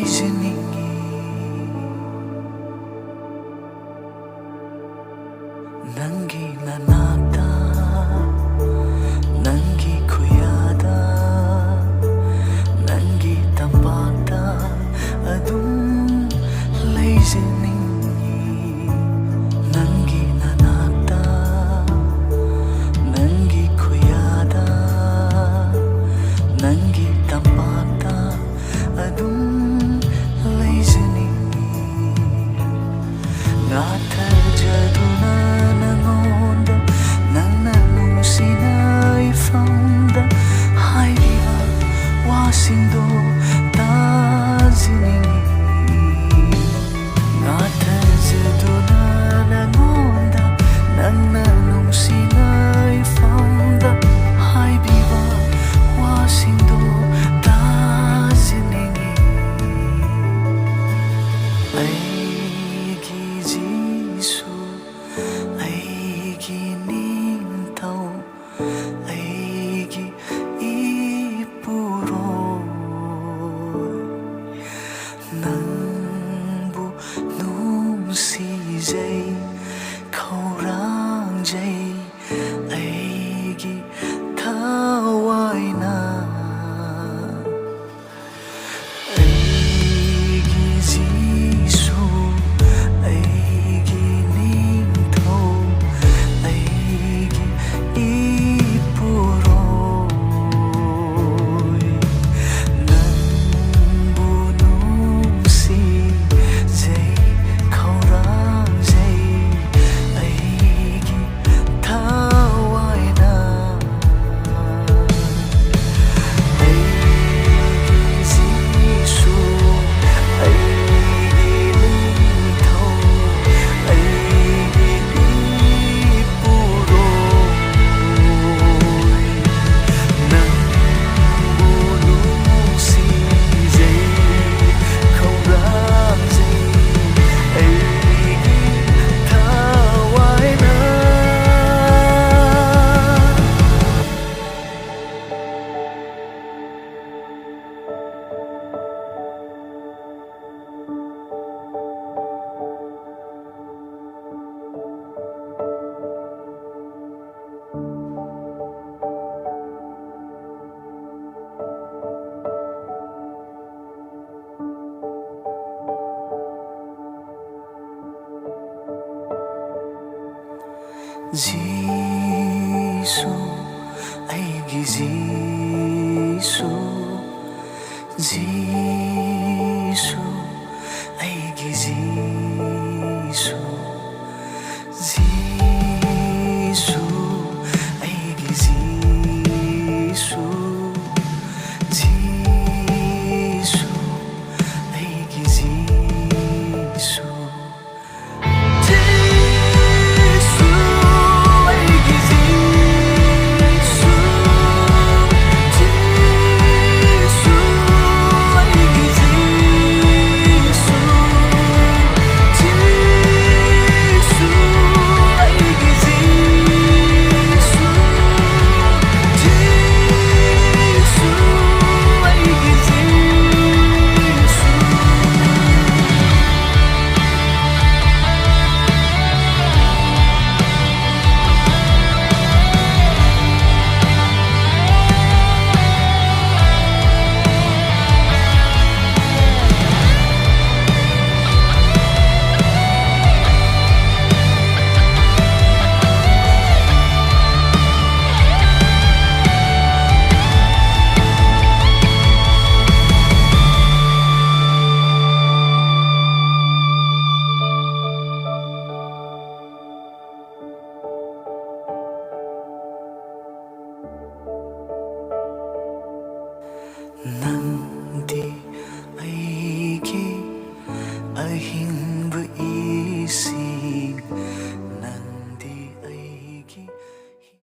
ꯂꯩꯖꯅꯤꯡꯉꯤ ꯅꯪꯒꯤ ꯅꯅꯥꯛꯇ ꯅꯪꯒꯤ ꯈꯨꯌꯥꯗ ꯅꯪꯒꯤ ꯇꯝꯄꯥꯛꯇ ꯑꯗꯨꯝ ꯂꯩꯖꯅꯤꯡꯉꯤ ꯅꯪꯒꯤ ꯅꯅꯥꯛꯇ ꯅꯪꯒꯤ ꯈꯨꯌꯥꯗ ꯅꯪꯒꯤ ꯇꯝꯄꯥꯛꯇ ꯑꯗꯨꯝ ꯂꯩꯖꯅꯤꯡꯉꯤ ꯉꯥꯊꯖꯗꯨꯅ ꯅꯉꯣꯟꯗ ꯅꯪꯅ ꯅꯨꯡꯁꯤꯅ ꯏꯐꯝꯗ ꯍꯥꯏꯔꯤꯕ ꯋꯥꯁꯤꯡꯗꯣ ꯇꯥꯖꯅꯤꯡꯉꯤ ꯉꯥꯊꯖꯗꯨꯅ ꯅꯉꯣꯟꯗ ꯅꯪꯅ ꯅꯨꯡꯁꯤꯅ 이밤다 하이비와 와싱도 다지닝이 아이기 지수 아이기 닝타오 아이기 이쁘로 낭부 놈시제이 khâu rang aigi thawaina aigi jisu aigi ningthau aigi ipuroi nangbu nungsijai khâu-rang-jai aigi thawaina aigi jisu aigi ningthau aigi ipuroi nangbu nungsijai khâu-rang-jai aigi thawaina 지수 아이기 지수 지수 아이기 지수 지수 아이기 지수 지수 아이기 지수 난